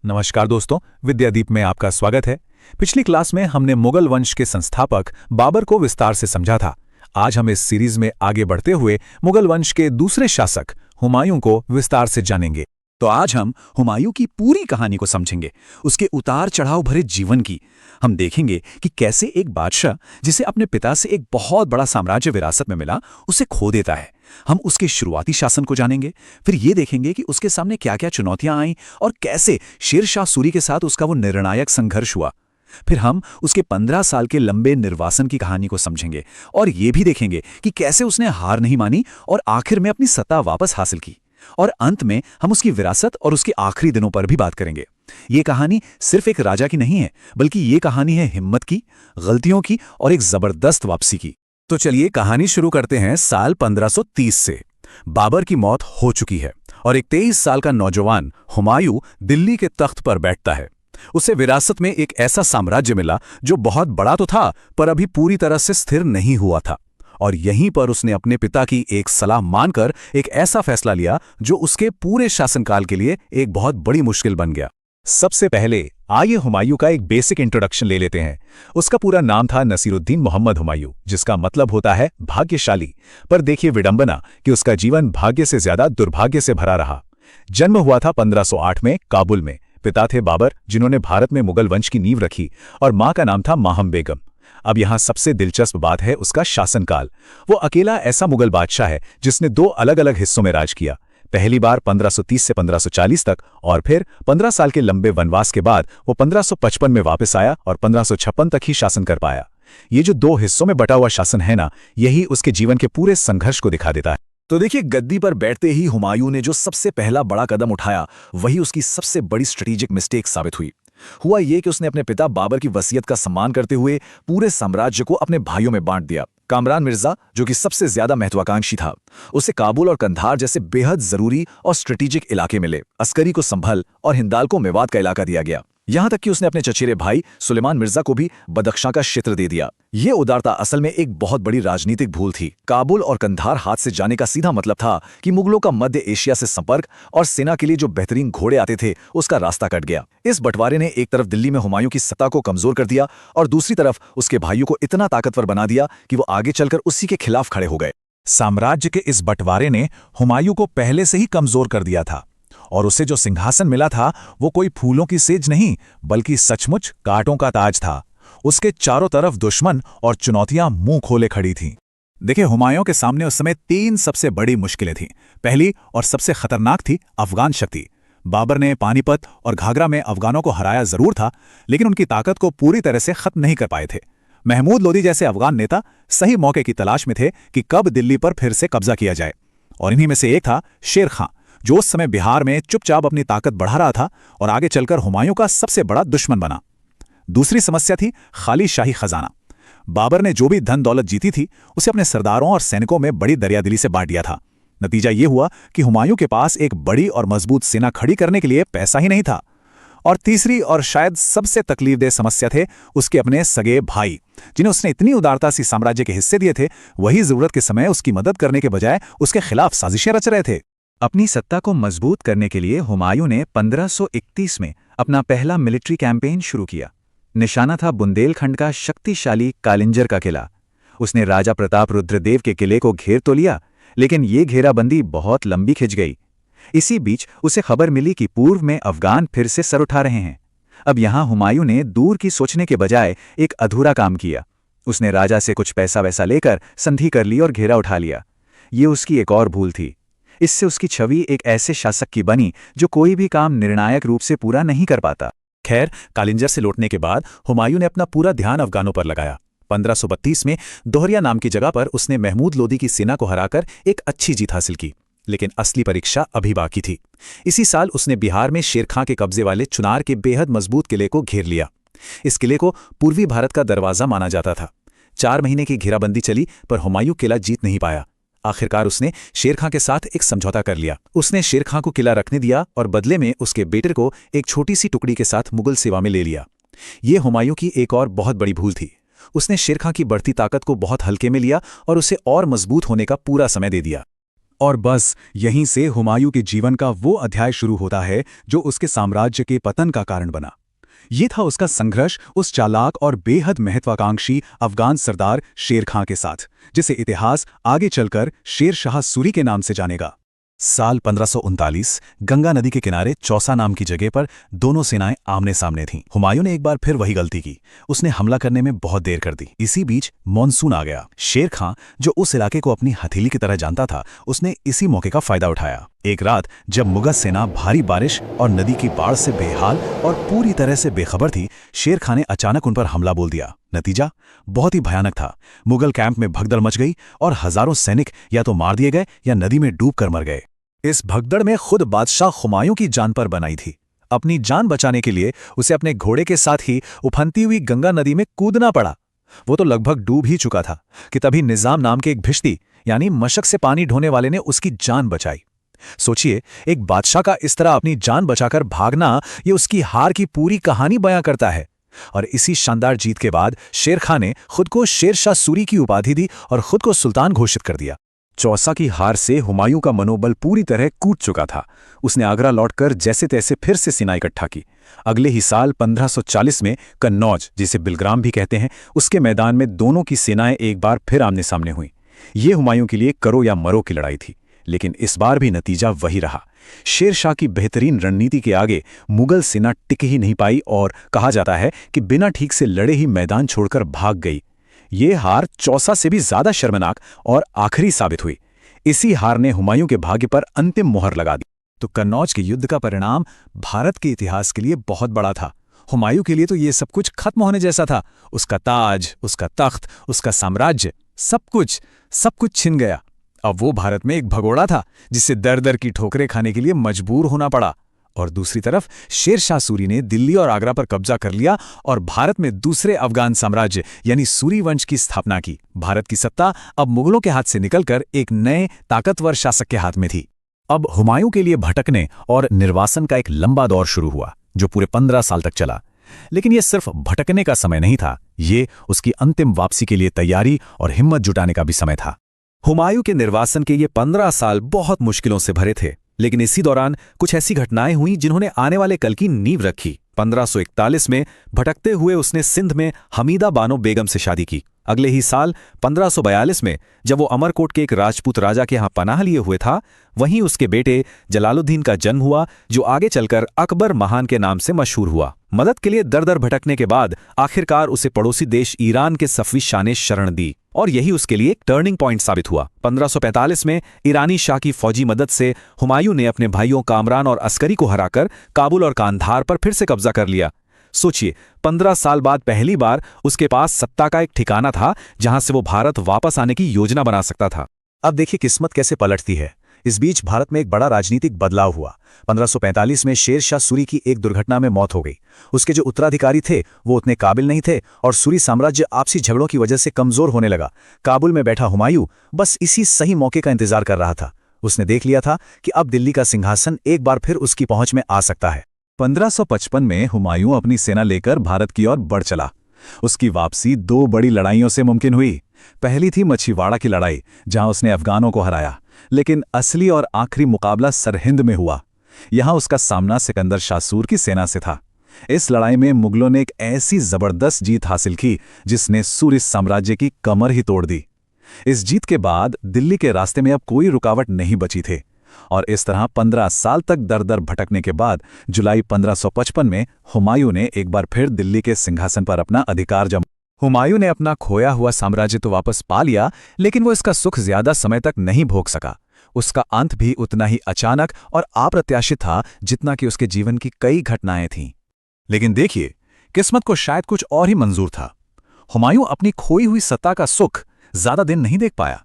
नमस्कार दोस्तों, विद्यादीप में आपका स्वागत है। पिछली क्लास में हमने मुगल वंश के संस्थापक बाबर को विस्तार से समझा था। आज हम इस सीरीज में आगे बढ़ते हुए मुगल वंश के दूसरे शासक हुमायूं को विस्तार से जानेंगे। तो आज हम हुमायूं की पूरी कहानी को समझेंगे, उसके उतार चढ़ाव भरे जीवन की। हम देखेंगे कि कैसे एक बादशाह जिसे अपने पिता से एक बहुत बड़ा साम्राज्य विरासत में मिला, उसे खो देता है। हम उसके शुरुआती शासन को जानेंगे, फिर ये देखेंगे कि उसके सामने क्या क्या चुनौतियां आईं और कैसे शेर शाह सूरी के साथ उसका वो निर्णायक संघर्ष हुआ। फिर हम उसके 15 साल के लंबे निर्वासन की कहानी को समझेंगे और ये भी देखेंगे कि कैसे उसने हार नहीं मानी और आखिर में अपनी सत्ता वापस हासिल की। और अंत में हम उसकी विरासत और उसके आखिरी दिनों पर भी बात करेंगे। ये कहानी सिर्फ एक राजा की नहीं है, बल्कि ये कहानी है हिम्मत की, गलतियों की और एक जबरदस्त वापसी की। तो चलिए कहानी शुरू करते हैं साल 1530 से। बाबर की मौत हो चुकी है और एक 23 साल का नौजवान हुमायूं दिल्ली के तख्त पर बैठता है। उसे विरासत में एक ऐसा साम्राज्य मिला जो बहुत बड़ा तो था, पर अभी पूरी तरह से स्थिर नहीं हुआ था। और यहीं पर उसने अपने पिता की एक सलाह मानकर एक ऐसा फैसला लिया जो उसके पूरे शासनकाल के लिए एक बहुत बड़ी मुश्किल बन गया। सबसे पहले आइए हुमायूं का एक बेसिक इंट्रोडक्शन ले लेते हैं। उसका पूरा नाम था नसीरुद्दीन मोहम्मद हुमायूं, जिसका मतलब होता है भाग्यशाली। पर देखिए विडंबना कि उसका जीवन भाग्य से ज्यादा दुर्भाग्य से भरा रहा। जन्म हुआ था 1508 में काबुल में। पिता थे बाबर, जिन्होंने भारत में मुगल वंश की नींव रखी, और मां का नाम था माहम बेगम। अब यहां सबसे दिलचस्प बात है उसका शासनकाल। वो अकेला ऐसा मुगल बादशाह है जिसने 2 अलग-अलग हिस्सों में राज किया। पहली बार 1530 से 1540 तक, और फिर 15 साल के लंबे वनवास के बाद वो 1555 में वापस आया और 1556 तक ही शासन कर पाया। ये जो 2 हिस्सों में बटा हुआ शासन है ना, यही उसके जीवन के पूरे संघर्ष को दिखा देता है। तो देखिए, गद्दी पर बैठते ही हुमायूं ने जो सबसे पहला बड़ा कदम उठाया, वही उसकी सबसे बड़ी स्ट्रेटेजिक मिस्टेक साबित हुई। हुआ ये कि उसने अपने पिता बाबर की वसीयत का सम्मान करते हुए पूरे साम्राज्य को अपने भाइयों में बांट दिया। कामरान मिर्जा, जो कि सबसे ज्यादा महत्वाकांक्षी था, उसे काबुल और कंधार जैसे बेहद जरूरी और स्ट्रेटेजिक इलाके मिले। अस्करी को संभल और हिंदाल को मेवात का इलाका दिया गया। यहां तक कि उसने अपने चचेरे भाई सुलेमान मिर्जा को भी बदख्शां का क्षेत्र दे दिया। ये उदारता असल में एक बहुत बड़ी राजनीतिक भूल थी। काबुल और कंधार हाथ से जाने का सीधा मतलब था कि मुगलों का मध्य एशिया से संपर्क और सेना के लिए जो बेहतरीन घोड़े आते थे, उसका रास्ता कट गया। इस बंटवारे ने एक तरफ दिल्ली में हुमायूं की सत्ता को कमजोर कर दिया और दूसरी तरफ उसके भाइयों को इतना ताकतवर बना दिया कि वो आगे चलकर उसी के खिलाफ खड़े हो गए। साम्राज्य के इस बंटवारे ने हुमायूं को पहले से ही कमजोर कर दिया था, और उसे जो सिंहासन मिला था वो कोई फूलों की सेज नहीं, बल्कि सचमुच कांटों का ताज था। उसके चारों तरफ दुश्मन और चुनौतियां मुंह खोले खड़ी थीं। देखिए, हुमायूं के सामने उस समय 3 सबसे बड़ी मुश्किलें थीं। पहली और सबसे खतरनाक थी अफगान शक्ति। बाबर ने पानीपत और घाघरा में अफगानों को हराया जरूर था, लेकिन उनकी ताकत को पूरी तरह से खत्म नहीं कर पाए थे। महमूद लोदी जैसे अफगान नेता सही मौके की तलाश में थे कि कब दिल्ली पर फिर से कब्जा किया जाए, और इन्हीं में से एक था शेर खां, जो उस समय बिहार में चुपचाप अपनी ताकत बढ़ा रहा था और आगे चलकर हुमायूं का सबसे बड़ा दुश्मन बना। दूसरी समस्या थी खाली शाही खजाना। बाबर ने जो भी धन दौलत जीती थी, उसे अपने सरदारों और सैनिकों में बड़ी दरियादिली से बांट दिया था। नतीजा ये हुआ कि हुमायूं के पास एक बड़ी और मजबूत सेना खड़ी करने के लिए पैसा ही नहीं था। और तीसरी और शायद सबसे तकलीफदेह समस्या थे उसके अपने सगे भाई, जिन्हें उसने इतनी उदारता से साम्राज्य के हिस्से दिए थे, वही जरूरत के समय उसकी मदद करने के बजाय उसके खिलाफ साजिशें रच रहे थे। अपनी सत्ता को मजबूत करने के लिए हुमायूं ने 1531 में अपना पहला मिलिट्री कैंपेन शुरू किया। निशाना था बुंदेलखंड का शक्तिशाली कालिंजर का किला। उसने राजा प्रताप रुद्रदेव के किले को घेर तो लिया, लेकिन ये घेराबंदी बहुत लंबी खिंच गई। इसी बीच उसे खबर मिली कि पूर्व में अफगान फिर से सर उठा रहे हैं। अब यहां हुमायूं ने दूर की सोचने के बजाय एक अधूरा काम किया। उसने राजा से कुछ पैसा वैसा लेकर संधि कर ली और घेरा उठा लिया। ये उसकी एक और भूल थी। इससे उसकी छवि एक ऐसे शासक की बनी जो कोई भी काम निर्णायक रूप से पूरा नहीं कर पाता। खैर, कालिंजर से लौटने के बाद हुमायूं ने अपना पूरा ध्यान अफगानों पर लगाया। 1532 में दोहरिया नाम की जगह पर उसने महमूद लोदी की सेना को हराकर एक अच्छी जीत हासिल की, लेकिन असली परीक्षा अभी बाकी थी। इसी साल उसने बिहार में शेर खां के कब्जे वाले चुनार के बेहद मजबूत किले को घेर लिया। इस किले को पूर्वी भारत का दरवाजा माना जाता था। 4 महीने की घेराबंदी चली, पर हुमायूं किला जीत नहीं पाया। आखिरकार उसने शेर खां के साथ एक समझौता कर लिया। उसने शेर खां को किला रखने दिया और बदले में उसके बेटे को एक छोटी सी टुकड़ी के साथ मुगल सेवा में ले लिया। ये हुमायूं की एक और बहुत बड़ी भूल थी। उसने शेर खां की बढ़ती ताकत को बहुत हल्के में लिया और उसे और मजबूत होने का पूरा समय दे दिया। और बस यहीं से हुमायूं के जीवन का वो अध्याय शुरू होता है जो उसके साम्राज्य के पतन का कारण बना। ये था उसका संघर्ष उस चालाक और बेहद महत्वाकांक्षी अफगान सरदार शेर खां के साथ, जिसे इतिहास आगे चलकर शेर शाह सूरी के नाम से जानेगा। साल 1539 गंगा नदी के किनारे चौसा नाम की जगह पर दोनों सेनाएं आमने सामने थीं। हुमायूं ने एक बार फिर वही गलती की, उसने हमला करने में बहुत देर कर दी। इसी बीच मॉनसून आ गया। शेर खां, जो उस इलाके को अपनी हथेली की तरह जानता था, उसने इसी मौके का फायदा उठाया। एक रात जब मुगल सेना भारी बारिश और नदी की बाढ़ से बेहाल और पूरी तरह से बेखबर थी, शेर खां ने अचानक उन पर हमला बोल दिया। नतीजा बहुत ही भयानक था। मुगल कैंप में भगदड़ मच गई और हजारों सैनिक या तो मार दिए गए या नदी में डूबकर मर गए। इस भगदड़ में खुद बादशाह हुमायूं की जान पर बनाई थी। अपनी जान बचाने के लिए उसे अपने घोड़े के साथ ही उफनती हुई गंगा नदी में कूदना पड़ा। वो तो लगभग डूब ही चुका था कि तभी निजाम नाम के एक भिश्ती यानी मशक से पानी ढोने वाले ने उसकी जान बचाई। सोचिए, एक बादशाह का इस तरह अपनी जान बचाकर भागना, ये उसकी हार की पूरी कहानी बयां करता है। और इसी शानदार जीत के बाद शेर खां ने खुद को शेर शाह सूरी की उपाधि दी और खुद को सुल्तान घोषित कर दिया। चौसा की हार से हुमायूं का मनोबल पूरी तरह कूद चुका था। उसने आगरा लौटकर जैसे तैसे फिर से सेना इकट्ठा की। अगले ही साल 1540 में कन्नौज, जिसे बिलग्राम भी कहते हैं, उसके मैदान में दोनों की सेनाएं एक बार फिर आमने सामने हुईं। ये हुमायूं के लिए करो या मरो की लड़ाई थी, लेकिन इस बार भी नतीजा वही रहा। शेर शाह की बेहतरीन रणनीति के आगे मुगल सेना टिक ही नहीं पाई और कहा जाता है कि बिना ठीक से लड़े ही मैदान छोड़कर भाग गई। ये हार चौसा से भी ज्यादा शर्मनाक और आखिरी साबित हुई। इसी हार ने हुमायूं के भाग्य पर अंतिम मोहर लगा दी। तो कन्नौज के युद्ध का परिणाम भारत के इतिहास के लिए बहुत बड़ा था। हुमायूं के लिए तो ये सब कुछ खत्म होने जैसा था। उसका ताज, उसका तख्त, उसका साम्राज्य, सब कुछ छिन गया। अब वो भारत में एक भगोड़ा था जिसे दर दर की ठोकरें खाने के लिए मजबूर होना पड़ा। और दूसरी तरफ शेर शाह सूरी ने दिल्ली और आगरा पर कब्जा कर लिया और भारत में दूसरे अफगान साम्राज्य यानी सूरी वंश की स्थापना की। भारत की सत्ता अब मुगलों के हाथ से निकलकर एक नए ताकतवर शासक के हाथ में थी। अब हुमायूं के लिए भटकने और निर्वासन का एक लंबा दौर शुरू हुआ, जो पूरे 15 साल तक चला। लेकिन यह सिर्फ भटकने का समय नहीं था, ये उसकी अंतिम वापसी के लिए तैयारी और हिम्मत जुटाने का भी समय था। हुमायूं के निर्वासन के ये 15 साल बहुत मुश्किलों से भरे थे, लेकिन इसी दौरान कुछ ऐसी घटनाएं हुई जिन्होंने आने वाले कल की नींव रखी। 1541 में भटकते हुए उसने सिंध में हमीदा बानो बेगम से शादी की। अगले ही साल 1542 में जब वो अमरकोट के एक राजपूत राजा के यहां पनाह लिए हुए था, वहीं उसके बेटे जलालुद्दीन का जन्म हुआ, जो आगे चलकर अकबर महान के नाम से मशहूर हुआ। मदद के लिए दर दर भटकने के बाद आखिरकार उसे पड़ोसी देश ईरान के सफवी शाह ने शरण दी और यही उसके लिए एक टर्निंग पॉइंट साबित हुआ। 1545 में ईरानी शाह की फौजी मदद से हुमायूं ने अपने भाइयों कामरान और अस्करी को हराकर काबुल और कांधार पर फिर से कब्जा कर लिया। सोचिए, 15 साल बाद पहली बार उसके पास सत्ता का एक ठिकाना था जहां से वो भारत वापस आने की योजना बना सकता था। अब देखिए किस्मत कैसे पलटती है। इस बीच भारत में एक बड़ा राजनीतिक बदलाव हुआ। 1545 में शेर शाह सूरी की एक दुर्घटना में मौत हो गई। उसके जो उत्तराधिकारी थे वो उतने काबिल नहीं थे और सूरी साम्राज्य आपसी झगड़ों की वजह से कमजोर होने लगा। काबुल में बैठा हुमायूं बस इसी सही मौके का इंतजार कर रहा था। उसने देख लिया था कि अब दिल्ली का सिंहासन एक बार फिर उसकी पहुंच में आ सकता है। 1555 में हुमायूं अपनी सेना लेकर भारत की ओर बढ़ चला। उसकी वापसी 2 बड़ी लड़ाइयों से मुमकिन हुई। पहली थी मछीवाड़ा की लड़ाई, जहां उसने अफगानों को हराया, लेकिन असली और आखिरी मुकाबला सरहिंद में हुआ। यहां उसका सामना सिकंदर शाह सूर की सेना से था। इस लड़ाई में मुगलों ने एक ऐसी जबरदस्त जीत हासिल की जिसने सूरी साम्राज्य की कमर ही तोड़ दी। इस जीत के बाद दिल्ली के रास्ते में अब कोई रुकावट नहीं बची थी और इस तरह 15 साल तक दर दर भटकने के बाद जुलाई 1555 में हुमायूं ने एक बार फिर दिल्ली के सिंहासन पर अपना अधिकार जमा। हुमायूं ने अपना खोया हुआ साम्राज्य तो वापस पा लिया, लेकिन वो इसका सुख ज्यादा समय तक नहीं भोग सका। उसका अंत भी उतना ही अचानक और अप्रत्याशित था जितना कि उसके जीवन की कई घटनाएं थीं। लेकिन देखिए, किस्मत को शायद कुछ और ही मंजूर था। हुमायूं अपनी खोई हुई सत्ता का सुख ज्यादा दिन नहीं देख पाया।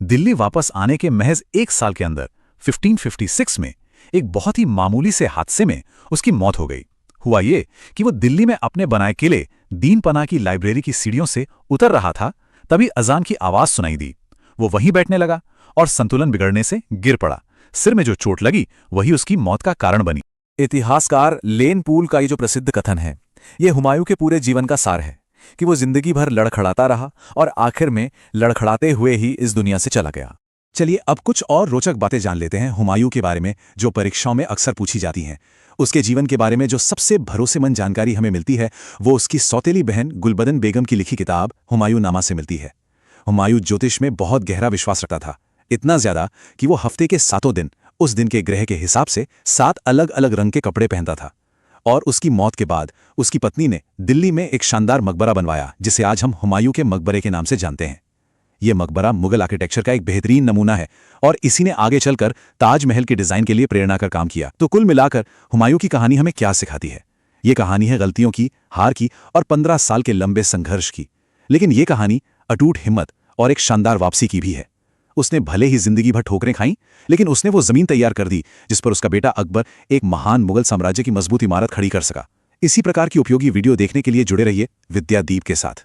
दिल्ली वापस आने के महज 1 साल के अंदर 1556 में एक बहुत ही मामूली से हादसे में उसकी मौत हो गई। हुआ ये कि वो दिल्ली में अपने बनाए किले दीन पना की लाइब्रेरी की सीढ़ियों से उतर रहा था, तभी अजान की आवाज सुनाई दी। वो वहीं बैठने लगा और संतुलन बिगड़ने से गिर पड़ा। सिर में जो चोट लगी वही उसकी मौत का कारण बनी। इतिहासकार लेन पूल का ये जो प्रसिद्ध कथन है, ये हुमायूं के पूरे जीवन का सार है कि वो जिंदगी भर लड़खड़ाता रहा और आखिर में लड़खड़ाते हुए ही इस दुनिया से चला गया। चलिए अब कुछ और रोचक बातें जान लेते हैं हुमायूं के बारे में, जो परीक्षाओं में अक्सर पूछी जाती हैं। उसके जीवन के बारे में जो सबसे भरोसेमंद जानकारी हमें मिलती है वो उसकी सौतेली बहन गुलबदन बेगम की लिखी किताब हुमायूं नामा से मिलती है। हुमायूं ज्योतिष में बहुत गहरा विश्वास रखता था, इतना ज्यादा कि वो हफ्ते के 7 दिन उस दिन के ग्रह के हिसाब से 7 अलग अलग रंग के कपड़े पहनता था। और उसकी मौत के बाद उसकी पत्नी ने दिल्ली में एक शानदार मकबरा बनवाया, जिसे आज हम हुमायूं के मकबरे के नाम से जानते हैं। ये मकबरा मुगल आर्किटेक्चर का एक बेहतरीन नमूना है और इसी ने आगे चलकर ताजमहल के डिजाइन के लिए प्रेरणा का काम किया। तो कुल मिलाकर हुमायूं की कहानी हमें क्या सिखाती है? ये कहानी है गलतियों की, हार की और 15 साल के लंबे संघर्ष की। लेकिन ये कहानी अटूट हिम्मत और एक शानदार वापसी की भी है। उसने भले ही जिंदगी भर ठोकरें खाई, लेकिन उसने वो जमीन तैयार कर दी जिस पर उसका बेटा अकबर एक महान मुगल साम्राज्य की मजबूत इमारत खड़ी कर सका। इसी प्रकार की उपयोगी वीडियो देखने के लिए जुड़े रहिए विद्यादीप के साथ।